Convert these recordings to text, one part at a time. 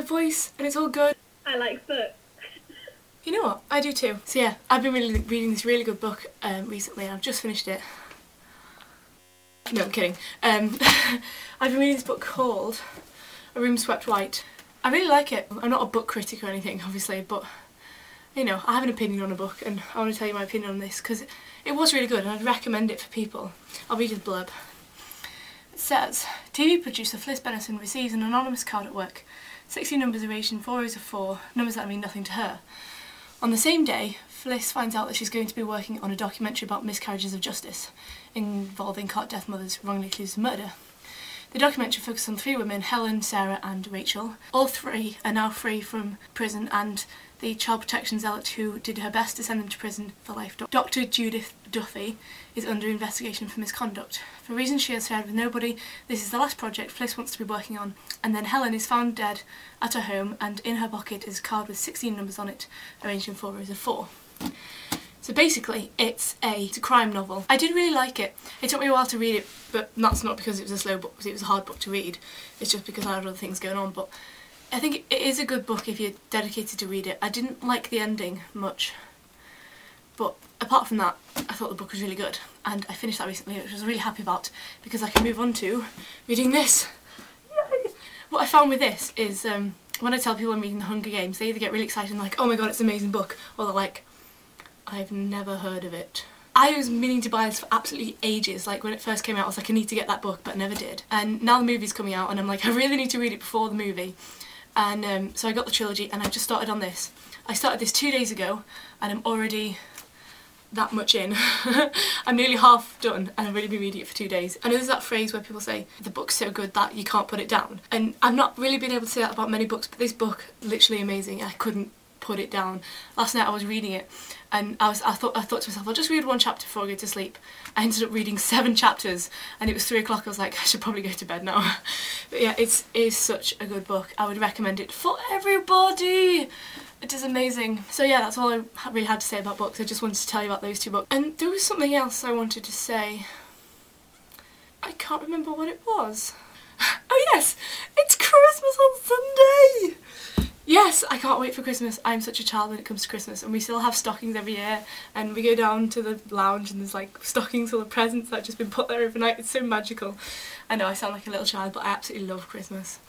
her voice and it's all good. I like books. You know what? I do too. So yeah, I've been reading this really good book recently and I've just finished it. No, I'm kidding. I've been reading this book called A Room Swept White. I really like it. I'm not a book critic or anything, obviously, but you know, I have an opinion on a book and I want to tell you my opinion on this because it was really good and I'd recommend it for people. I'll read you the blurb. It says, TV producer Fliss Benison receives an anonymous card at work. 60 numbers are aged in 4 rows of 4, numbers that mean nothing to her. On the same day, Fliss finds out that she's going to be working on a documentary about miscarriages of justice, involving caught death mothers wrongly accused of murder. The documentary focuses on 3 women, Helen, Sarah and Rachel. All 3 are now free from prison and the child protection zealot who did her best to send them to prison for life, Dr. Judith Duffy, is under investigation for misconduct. For reasons she has shared with nobody, this is the last project Fliss wants to be working on, and then Helen is found dead at her home and in her pocket is a card with 16 numbers on it, arranged in 4 rows of 4. So basically, it's a crime novel. I did really like it. It took me a while to read it, but that's not because it was a slow book, because it was a hard book to read. It's just because I had other things going on, but I think it is a good book if you're dedicated to read it. I didn't like the ending much, but apart from that, I thought the book was really good, and I finished that recently, which I was really happy about, because I can move on to reading this. Yay! What I found with this is, when I tell people I'm reading The Hunger Games, they either get really excited and like, oh my god, it's an amazing book, or they're like, I've never heard of it. I was meaning to buy this for absolutely ages. Like when it first came out I was like, I need to get that book, but I never did. And now the movie's coming out and I'm like, I really need to read it before the movie. And so I got the trilogy and I just started on this. I started this 2 days ago and I'm already that much in. I'm nearly half done and I've really been reading it for 2 days. I know there's that phrase where people say the book's so good that you can't put it down. And I've not really been able to say that about many books, but this book, literally amazing. I couldn't put it down. Last night I was reading it and I thought to myself, I'll just read 1 chapter before I go to sleep. I ended up reading 7 chapters and it was 3 o'clock. I was like, I should probably go to bed now. But yeah, it is such a good book. I would recommend it for everybody. It is amazing. So yeah, that's all I really had to say about books. I just wanted to tell you about those 2 books. And there was something else I wanted to say. I can't remember what it was. Oh yes, it's Christmas on Sunday! Yes, I can't wait for Christmas. I'm such a child when it comes to Christmas, and we still have stockings every year, and we go down to the lounge and there's like stockings full of presents that have just been put there overnight. It's so magical. I know I sound like a little child, but I absolutely love Christmas.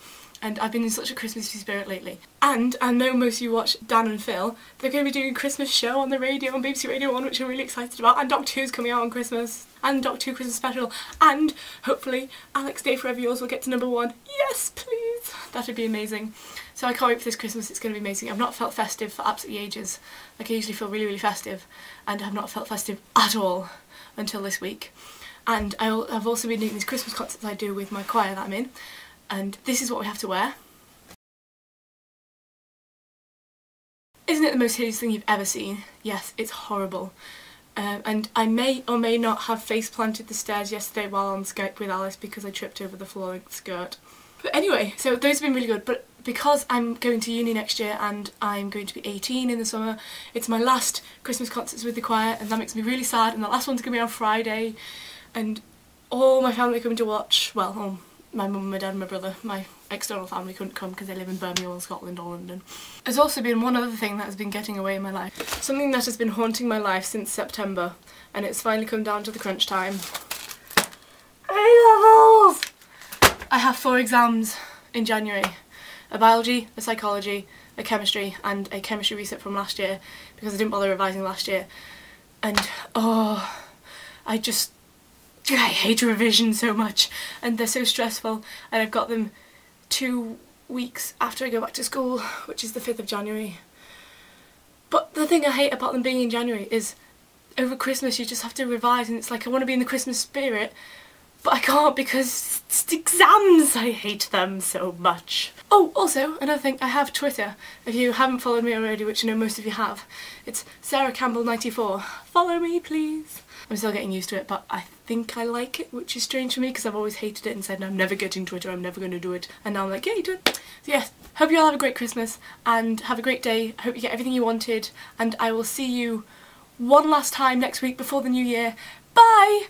And I've been in such a Christmassy spirit lately. And I know most of you watch Dan and Phil. They're going to be doing a Christmas show on the radio, on BBC Radio 1, which I'm really excited about. And Doctor Who's coming out on Christmas. And Doctor Who Christmas Special. And hopefully Alex Day Forever Yours will get to #1. Yes, please! That would be amazing. So I can't wait for this Christmas. It's going to be amazing. I've not felt festive for absolutely ages. Like I usually feel really, really festive. And I've not felt festive at all until this week. And I've also been doing these Christmas concerts I do with my choir that I'm in. And this is what we have to wear. Isn't it the most hideous thing you've ever seen? Yes, it's horrible. And I may or may not have face planted the stairs yesterday while on Skype with Alice because I tripped over the floor skirt. But anyway, so those have been really good. But because I'm going to uni next year and I'm going to be 18 in the summer, it's my last Christmas concerts with the choir and that makes me really sad. And the last one's going to be on Friday. And all my family are coming to watch, well, my mum, my dad and my brother. My external family couldn't come because they live in Birmingham, Scotland or London. There's also been one other thing that has been getting away in my life. Something that has been haunting my life since September, and it's finally come down to the crunch time. A-levels! I have 4 exams in January. A biology, a psychology, a chemistry and a chemistry reset from last year because I didn't bother revising last year. And oh, I hate revision so much and they're so stressful, and I've got them 2 weeks after I go back to school, which is the 5th of January. But the thing I hate about them being in January is over Christmas you just have to revise and it's like I want to be in the Christmas spirit but I can't because it's exams. I hate them so much. Oh, also, another thing, I have Twitter. If you haven't followed me already, which I know most of you have, it's Sarah Campbell 94. Follow me, please. I'm still getting used to it, but I think I like it, which is strange for me because I've always hated it and said, no, I'm never getting Twitter, I'm never going to do it. And now I'm like, yeah, you do it. So yes, hope you all have a great Christmas and have a great day. I hope you get everything you wanted, and I will see you one last time next week before the new year. Bye!